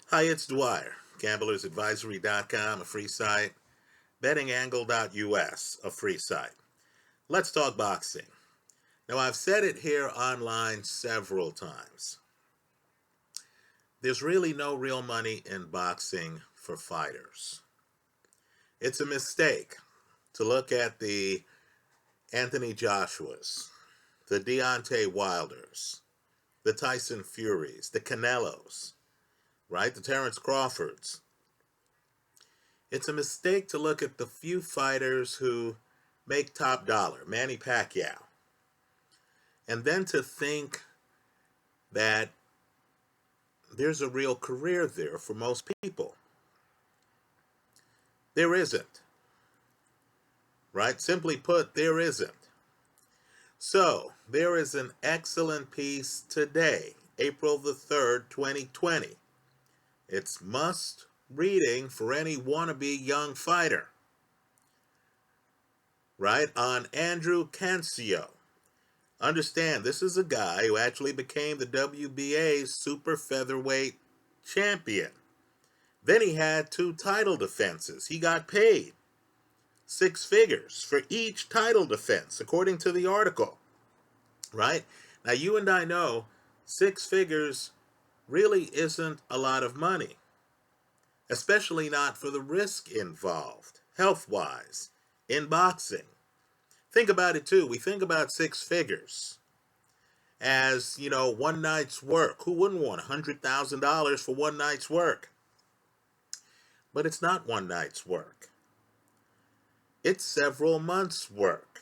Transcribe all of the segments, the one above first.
Hi, it's Dwyer. GamblersAdvisory.com, a free site. BettingAngle.us, a free site. Let's talk boxing. Now, I've said it here online several times. There's really no real money in boxing for fighters. It's a mistake to look at the Anthony Joshuas, the Deontay Wilders, the Tyson Furies, the Canelos, right? The Terrence Crawfords. It's a mistake to look at the few fighters who make top dollar, Manny Pacquiao, and then to think that there's a real career there for most people. There isn't, right? Simply put, there isn't. So, there is an excellent piece today, April the 3rd, 2020. It's must reading for any wannabe young fighter, right? On Andrew Cancio. Understand, this is a guy who actually became the WBA's super featherweight champion. Then he had 2 title defenses. He got paid 6 figures for each title defense, according to the article, right? Now, you and I know 6 figures really isn't a lot of money, especially not for the risk involved, health-wise, in boxing. Think about it, too. We think about 6 figures as, one night's work. Who wouldn't want $100,000 for one night's work? But it's not one night's work. It's several months' work,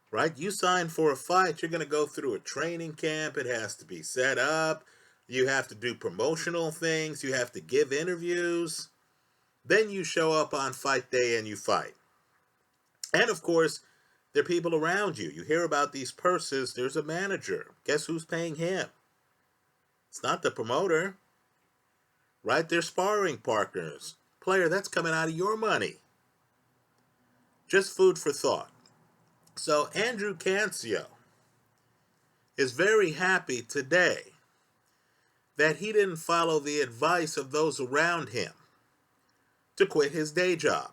right? You sign for a fight, you're going to go through a training camp. It has to be set up. You have to do promotional things. You have to give interviews. Then you show up on fight day and you fight. And, of course, there are people around you. You hear about these purses. There's a manager. Guess who's paying him? It's not the promoter, right? They're sparring partners. Player, that's coming out of your money. Just food for thought. So Andrew Cancio is very happy today that he didn't follow the advice of those around him to quit his day job.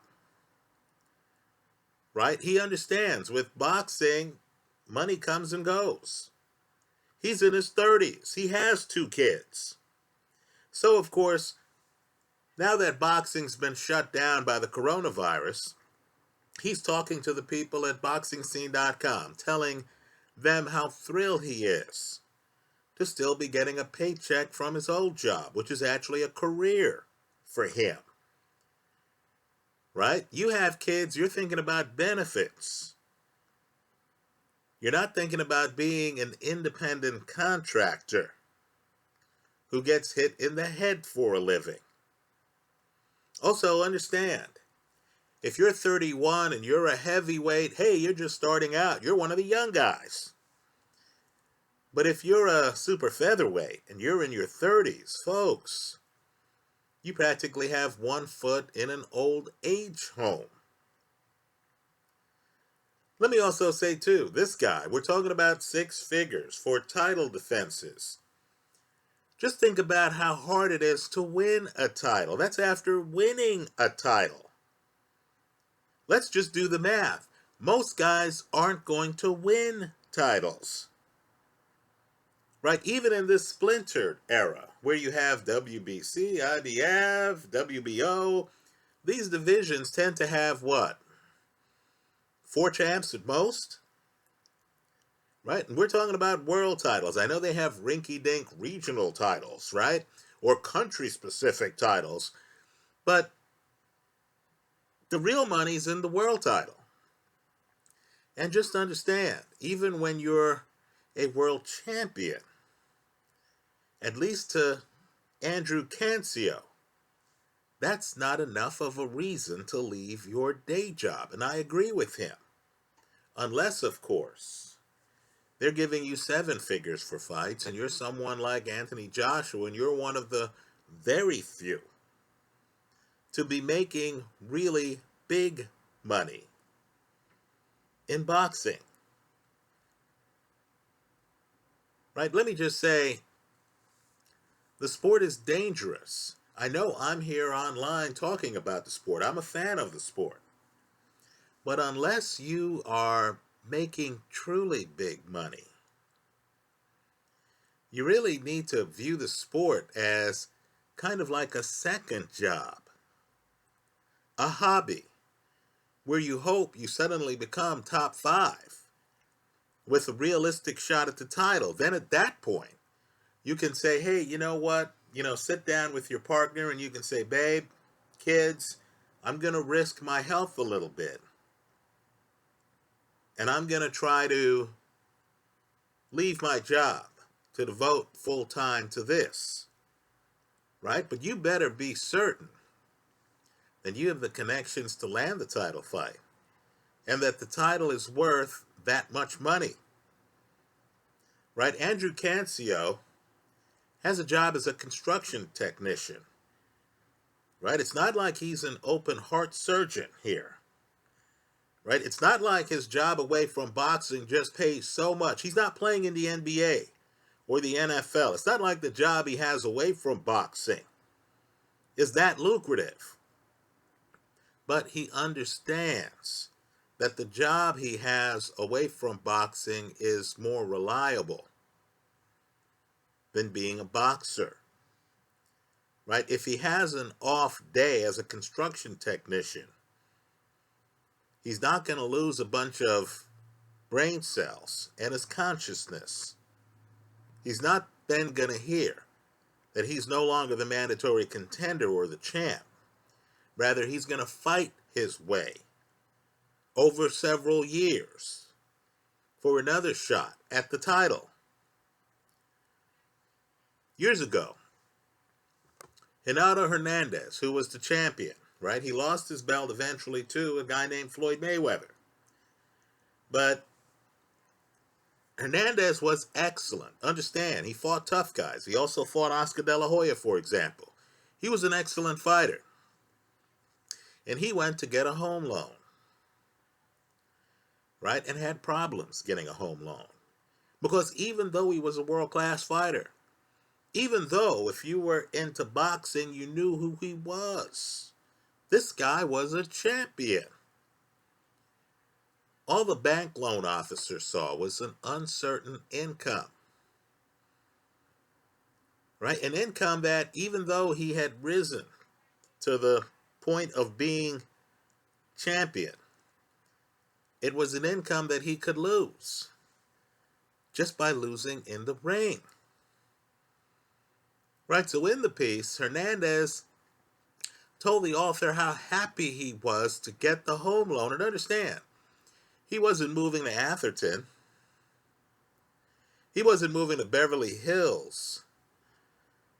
Right? He understands with boxing, money comes and goes. He's in his 30s. He has 2 kids. So, of course, now that boxing's been shut down by the coronavirus, he's talking to the people at boxingscene.com, telling them how thrilled he is to still be getting a paycheck from his old job, which is actually a career for him. Right? You have kids, you're thinking about benefits. You're not thinking about being an independent contractor who gets hit in the head for a living. Also, understand, if you're 31 and you're a heavyweight, hey, you're just starting out. You're one of the young guys. But if you're a super featherweight and you're in your 30s, folks, you practically have 1 foot in an old age home. Let me also say, too, this guy, we're talking about 6 figures for title defenses. Just think about how hard it is to win a title. That's after winning a title. Let's just do the math. Most guys aren't going to win titles. Right? Even in this splintered era where you have WBC, IBF, WBO, these divisions tend to have what? 4 champs at most? Right? And we're talking about world titles. I know they have rinky-dink regional titles, right? Or country-specific titles. But the real money's in the world title. And just understand, even when you're a world champion, at least to Andrew Cancio, that's not enough of a reason to leave your day job. And I agree with him. Unless, of course, they're giving you 7 figures for fights, and you're someone like Anthony Joshua, and you're one of the very few to be making really big money in boxing. Right? Let me just say, The sport is dangerous. I know I'm here online talking about the sport. I'm a fan of the sport. But unless you are making truly big money, you really need to view the sport as kind of like a second job, a hobby, where you hope you suddenly become top 5 with a realistic shot at the title. Then at that point, you can say, hey, you know what? Sit down with your partner and you can say, babe, kids, I'm going to risk my health a little bit. And I'm going to try to leave my job to devote full time to this. Right? But you better be certain that you have the connections to land the title fight and that the title is worth that much money. Right? Andrew Cancio has a job as a construction technician. Right? It's not like he's an open heart surgeon here. Right? It's not like his job away from boxing just pays so much. He's not playing in the NBA or the NFL. It's not like the job he has away from boxing is that lucrative. But he understands that the job he has away from boxing is more reliable than being a boxer. Right? If he has an off day as a construction technician, he's not going to lose a bunch of brain cells and his consciousness. He's not then going to hear that he's no longer the mandatory contender or the champ. Rather, he's going to fight his way over several years for another shot at the title. Years ago, Renato Hernandez, who was the champion, right? He lost his belt eventually to a guy named Floyd Mayweather. But Hernandez was excellent. Understand, he fought tough guys. He also fought Oscar De La Hoya, for example. He was an excellent fighter. And he went to get a home loan, right? And had problems getting a home loan. Because even though he was a world-class fighter, even though if you were into boxing, you knew who he was, this guy was a champion. All the bank loan officer saw was an uncertain income. Right? An income that, even though he had risen to the point of being champion, it was an income that he could lose just by losing in the ring. Right? So in the piece, Hernandez told the author how happy he was to get the home loan. And understand, he wasn't moving to Atherton. He wasn't moving to Beverly Hills,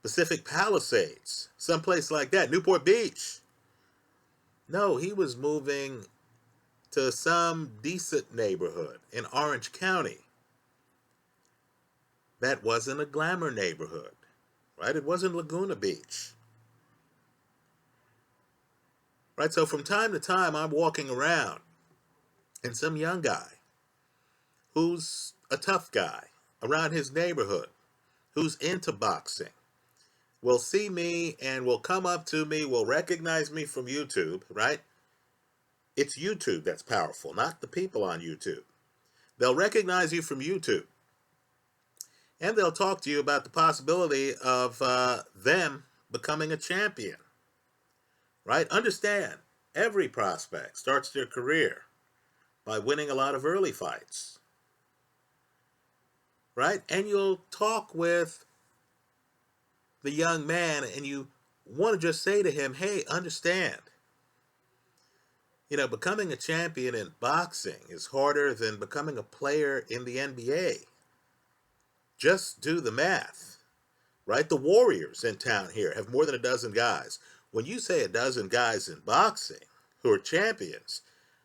Pacific Palisades, someplace like that, Newport Beach. No, he was moving to some decent neighborhood in Orange County. That wasn't a glamour neighborhood, right? It wasn't Laguna Beach. Right, so from time to time, I'm walking around, and some young guy who's a tough guy around his neighborhood, who's into boxing, will see me and will come up to me, will recognize me from YouTube, right? It's YouTube that's powerful, not the people on YouTube. They'll recognize you from YouTube, and they'll talk to you about the possibility of them becoming a champion. Right? Understand, every prospect starts their career by winning a lot of early fights. Right? And you'll talk with the young man and you want to just say to him, hey, understand, becoming a champion in boxing is harder than becoming a player in the NBA. Just do the math. Right? The Warriors in town here have more than a dozen guys. When you say a dozen guys in boxing who are champions,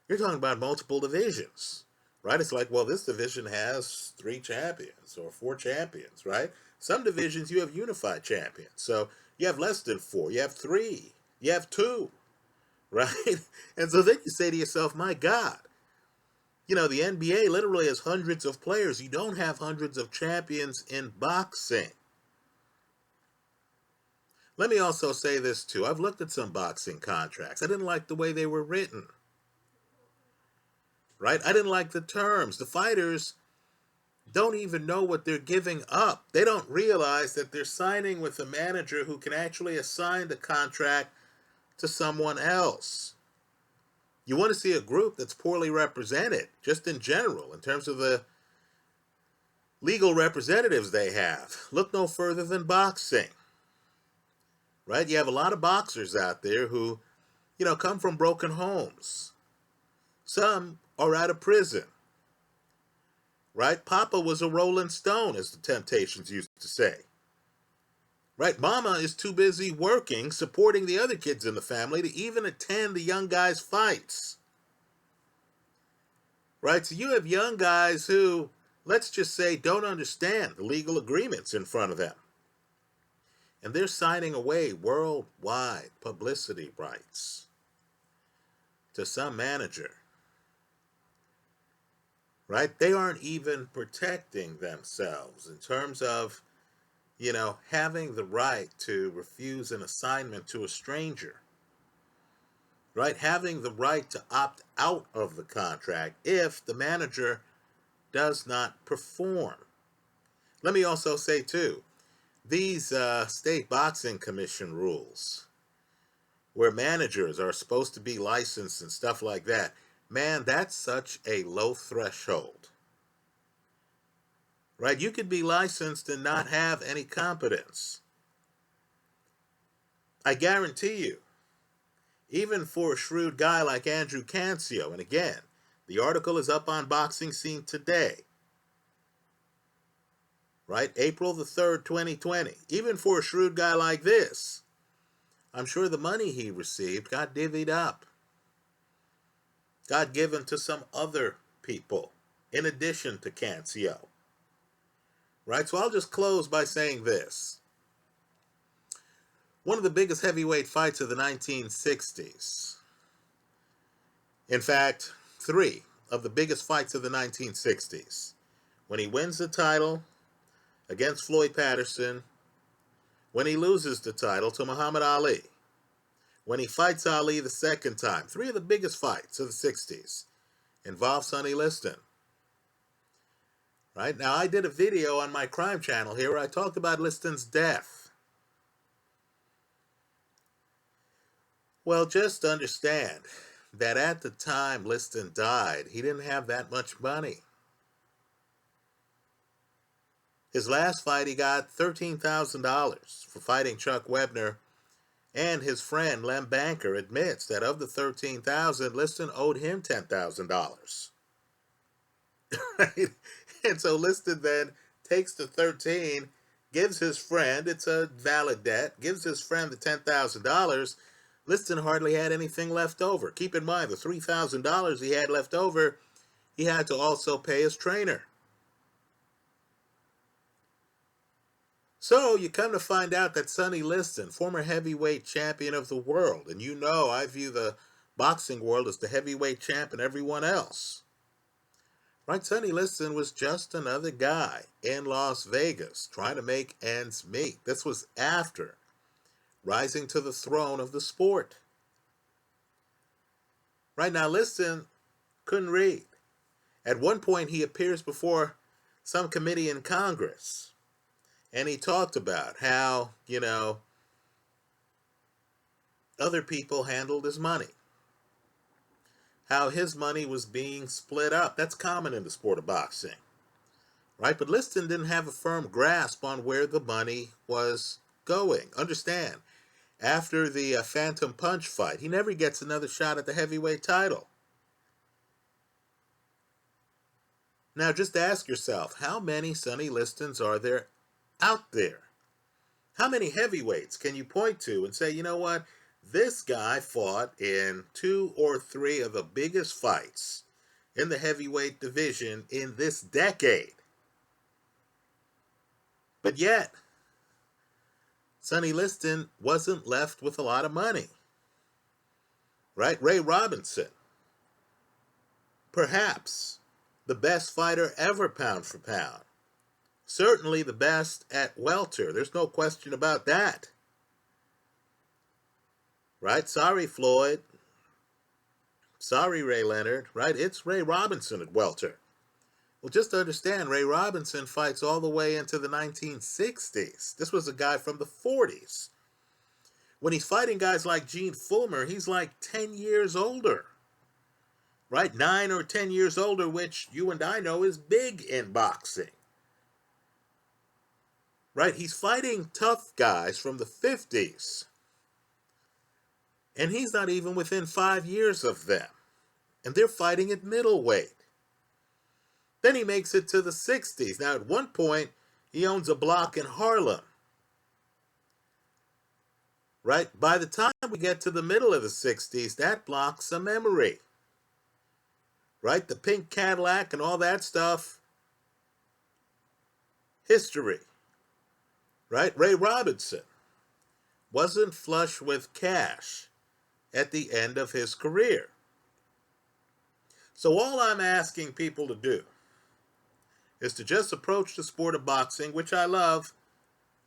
you're talking about multiple divisions, right? It's like, well, this division has 3 champions or 4 champions, right? Some divisions you have unified champions. So you have less than 4, you have 3, you have 2, right? And so then you say to yourself, my God, the NBA literally has hundreds of players. You don't have hundreds of champions in boxing. Let me also say this too. I've looked at some boxing contracts. I didn't like the way they were written. Right? I didn't like the terms. The fighters don't even know what they're giving up. They don't realize that they're signing with a manager who can actually assign the contract to someone else. You want to see a group that's poorly represented, just in general, in terms of the legal representatives they have. Look no further than boxing. Right? You have a lot of boxers out there who, come from broken homes. Some are out of prison. Right? Papa was a rolling stone, as the Temptations used to say. Right? Mama is too busy working, supporting the other kids in the family to even attend the young guys' fights. Right? So you have young guys who, let's just say, don't understand the legal agreements in front of them. And they're signing away worldwide publicity rights to some manager. Right? They aren't even protecting themselves in terms of, having the right to refuse an assignment to a stranger. Right? Having the right to opt out of the contract if the manager does not perform. Let me also say, too, these state boxing commission rules, where managers are supposed to be licensed and stuff like that, man, that's such a low threshold. Right? You could be licensed and not have any competence. I guarantee you, even for a shrewd guy like Andrew Cancio, and again, the article is up on Boxing Scene today, right? April the 3rd, 2020. Even for a shrewd guy like this, I'm sure the money he received got divvied up, got given to some other people in addition to Cancio. Right? So I'll just close by saying this. One of the biggest heavyweight fights of the 1960s. In fact, 3 of the biggest fights of the 1960s. When he wins the title against Floyd Patterson, when he loses the title to Muhammad Ali, when he fights Ali the second time. 3 of the biggest fights of the 60s involve Sonny Liston. Right? Now, I did a video on my crime channel here where I talked about Liston's death. Well, just understand that at the time Liston died, he didn't have that much money. His last fight, he got $13,000 for fighting Chuck Webner, and his friend Lem Banker admits that of the $13,000, Liston owed him $10,000. Right? And so Liston then takes the 13, gives his friend, it's a valid debt, gives his friend the $10,000. Liston hardly had anything left over. Keep in mind, the $3,000 he had left over, he had to also pay his trainer. So you come to find out that Sonny Liston, former heavyweight champion of the world, and I view the boxing world as the heavyweight champ and everyone else. Right, Sonny Liston was just another guy in Las Vegas trying to make ends meet. This was after rising to the throne of the sport. Right now, Liston couldn't read. At one point, he appears before some committee in Congress, and he talked about how, other people handled his money. How his money was being split up. That's common in the sport of boxing. Right? But Liston didn't have a firm grasp on where the money was going. Understand, after the Phantom Punch fight, he never gets another shot at the heavyweight title. Now just ask yourself, how many Sonny Listons are there out there? How many heavyweights can you point to and say, you know what? This guy fought in 2 or 3 of the biggest fights in the heavyweight division in this decade. But yet, Sonny Liston wasn't left with a lot of money. Right? Ray Robinson, perhaps the best fighter ever pound for pound. Certainly the best at welter. There's no question about that. right? Sorry, Floyd. Sorry, Ray Leonard, right? It's Ray Robinson at welter. Well, just to understand, Ray Robinson fights all the way into the 1960s. This was a guy from the 40s. When he's fighting guys like Gene Fullmer, he's like 10 years older, right? 9 or 10 years older, which you and I know is big in boxing, right? He's fighting tough guys from the 50s, and he's not even within 5 years of them, and they're fighting at middleweight. Then he makes it to the 60s. Now, at one point, he owns a block in Harlem, right? By the time we get to the middle of the 60s, that block's a memory, right? The pink Cadillac and all that stuff, history, right? Ray Robinson wasn't flush with cash at the end of his career. So all I'm asking people to do is to just approach the sport of boxing, which I love,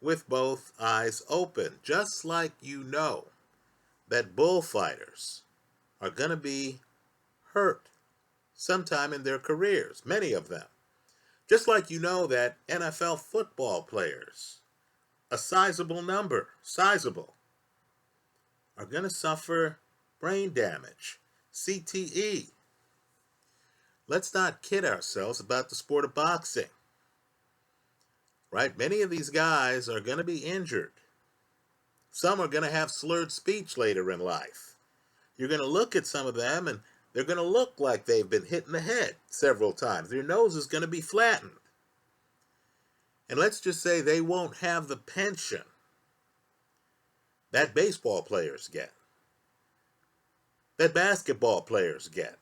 with both eyes open. Just like you know that bullfighters are going to be hurt sometime in their careers, many of them. Just like you know that NFL football players, a sizable number, are going to suffer brain damage, CTE. Let's not kid ourselves about the sport of boxing, right? Many of these guys are going to be injured. Some are going to have slurred speech later in life. You're going to look at some of them and they're going to look like they've been hit in the head several times. Their nose is going to be flattened. And let's just say they won't have the pension that baseball players get, that basketball players get,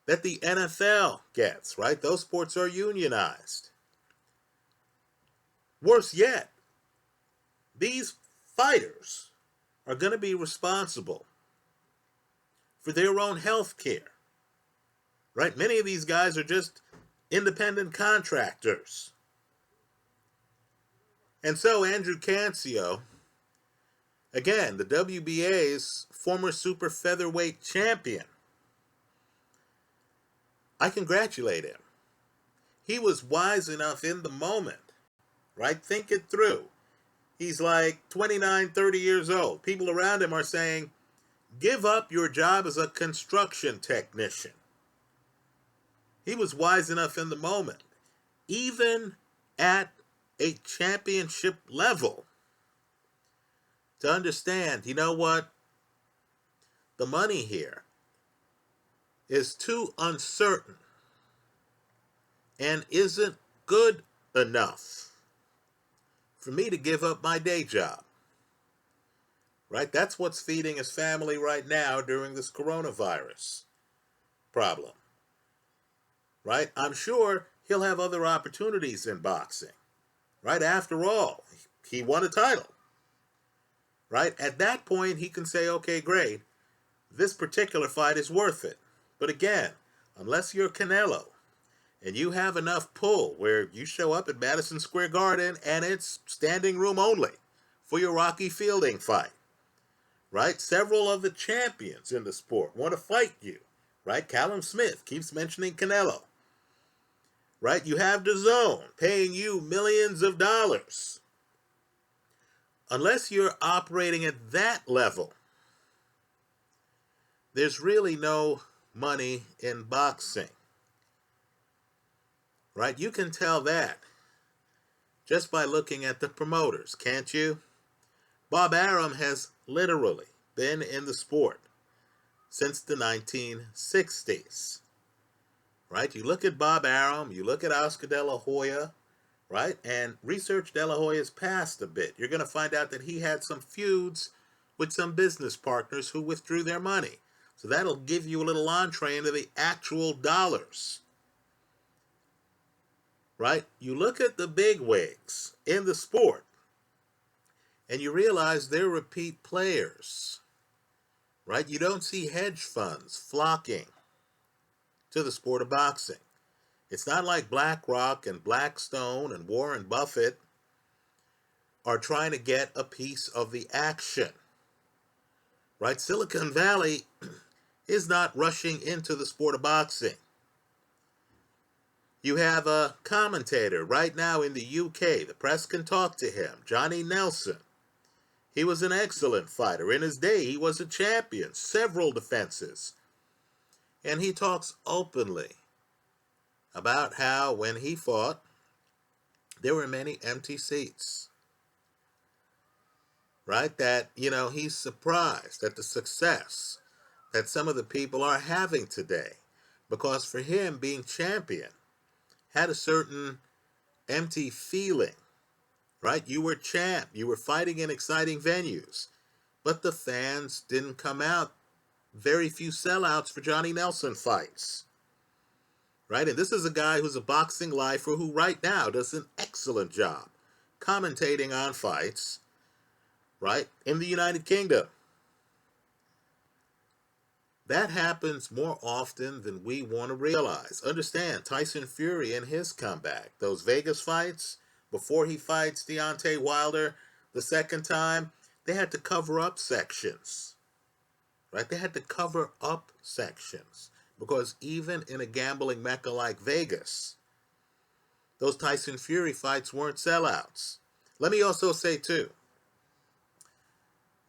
that the NFL gets, right? Those sports are unionized. Worse yet, these fighters are going to be responsible for their own health care, right? Many of these guys are just independent contractors. And so Andrew Cancio, again, the WBA's former super featherweight champion, I congratulate him. He was wise enough in the moment, right? Think it through. He's like 29, 30 years old. People around him are saying, give up your job as a construction technician. He was wise enough in the moment, even at a championship level, to understand, you know what? The money here is too uncertain and isn't good enough for me to give up my day job. Right? That's what's feeding his family right now during this coronavirus problem. Right? I'm sure he'll have other opportunities in boxing. Right? After all, he won a title. Right? At that point, he can say, okay, great, this particular fight is worth it. But again, unless you're Canelo and you have enough pull where you show up at Madison Square Garden and it's standing room only for your Rocky Fielding fight, right? Several of the champions in the sport want to fight you, right? Callum Smith keeps mentioning Canelo, right? You have DAZN paying you millions of dollars. Unless you're operating at that level, there's really no money in boxing, right? You can tell that just by looking at the promoters, can't you? Bob Arum has literally been in the sport since the 1960s, right? You look at Bob Arum, you look at Oscar De La Hoya, right? And research De La Hoya's past a bit. You're going to find out that he had some feuds with some business partners who withdrew their money. So that'll give you a little entree into the actual dollars, right? You look at the big wigs in the sport and you realize they're repeat players, right? You don't see hedge funds flocking to the sport of boxing. It's not like BlackRock and Blackstone and Warren Buffett are trying to get a piece of the action. right? Silicon Valley is not rushing into the sport of boxing. You have a commentator right now in the UK. The press can talk to him. Johnny Nelson. He was an excellent fighter. In his day, he was a champion. Several defenses. And he talks openly about how when he fought, there were many empty seats. Right? That, he's surprised at the success that some of the people are having today. Because for him, being champion had a certain empty feeling. Right? You were champ. You were fighting in exciting venues. But the fans didn't come out. Very few sellouts for Johnny Nelson fights. Right? And this is a guy who's a boxing lifer who right now does an excellent job commentating on fights, right, in the United Kingdom. That happens more often than we want to realize. Understand, Tyson Fury in his comeback, those Vegas fights, before he fights Deontay Wilder the second time, they had to cover up sections. Right? They had to cover up sections. Because even in a gambling mecca like Vegas, those Tyson Fury fights weren't sellouts. Let me also say, too,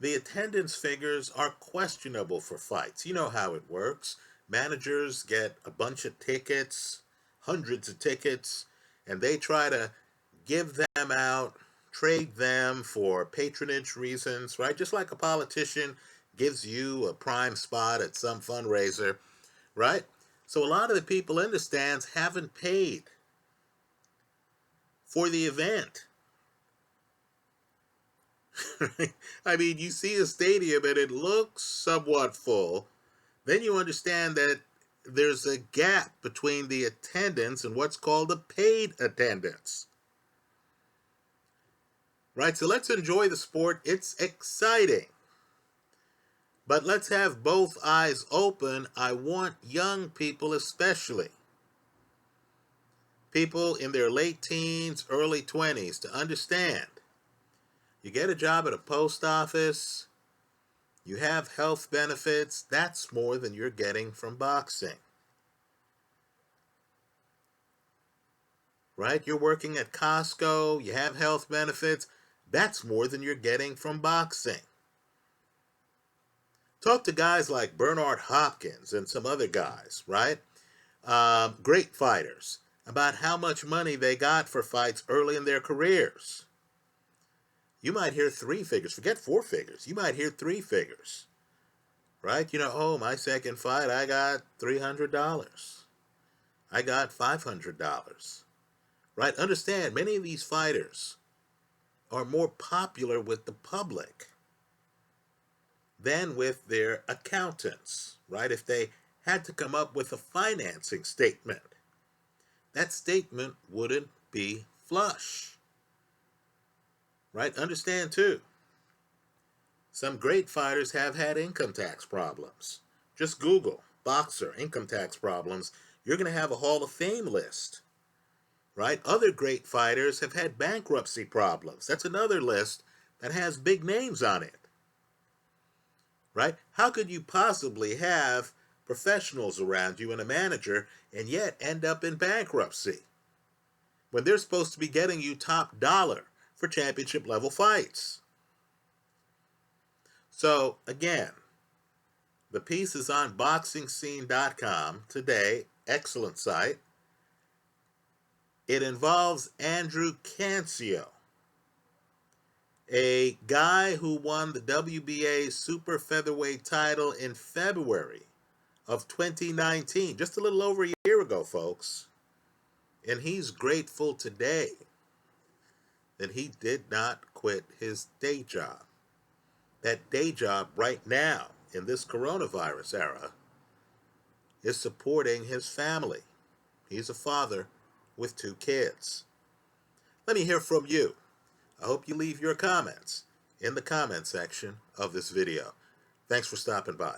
the attendance figures are questionable for fights. You know how it works. Managers get a bunch of tickets, hundreds of tickets, and they try to give them out, trade them for patronage reasons, right? Just like a politician gives you a prime spot at some fundraiser, right? So a lot of the people in the stands haven't paid for the event. I mean, you see a stadium and it looks somewhat full. Then you understand that there's a gap between the attendance and what's called the paid attendance. Right? So let's enjoy the sport. It's exciting. But let's have both eyes open. I want young people especially, people in their late teens, early 20s, to understand. You get a job at a post office, you have health benefits, that's more than you're getting from boxing. Right? You're working at Costco, you have health benefits, that's more than you're getting from boxing. Talk to guys like Bernard Hopkins and some other guys, right? Great fighters, about how much money they got for fights early in their careers. You might hear 3 figures. Forget 4 figures. You might hear 3 figures. Right? Oh, my second fight, I got $300. I got $500. Right? Understand, many of these fighters are more popular with the public than with their accountants. Right? If they had to come up with a financing statement, that statement wouldn't be flush. Right? Understand, too, some great fighters have had income tax problems. Just Google boxer income tax problems. You're going to have a Hall of Fame list. Right? Other great fighters have had bankruptcy problems. That's another list that has big names on it. Right? How could you possibly have professionals around you and a manager and yet end up in bankruptcy when they're supposed to be getting you top dollar for championship level fights? So again, the piece is on boxingscene.com today. Excellent site. It involves Andrew Cancio, a guy who won the WBA super featherweight title in February of 2019, just a little over a year ago, folks. And he's grateful today that he did not quit his day job. That day job right now in this coronavirus era is supporting his family. He's a father with 2 kids. Let me hear from you. I hope you leave your comments in the comment section of this video. Thanks for stopping by.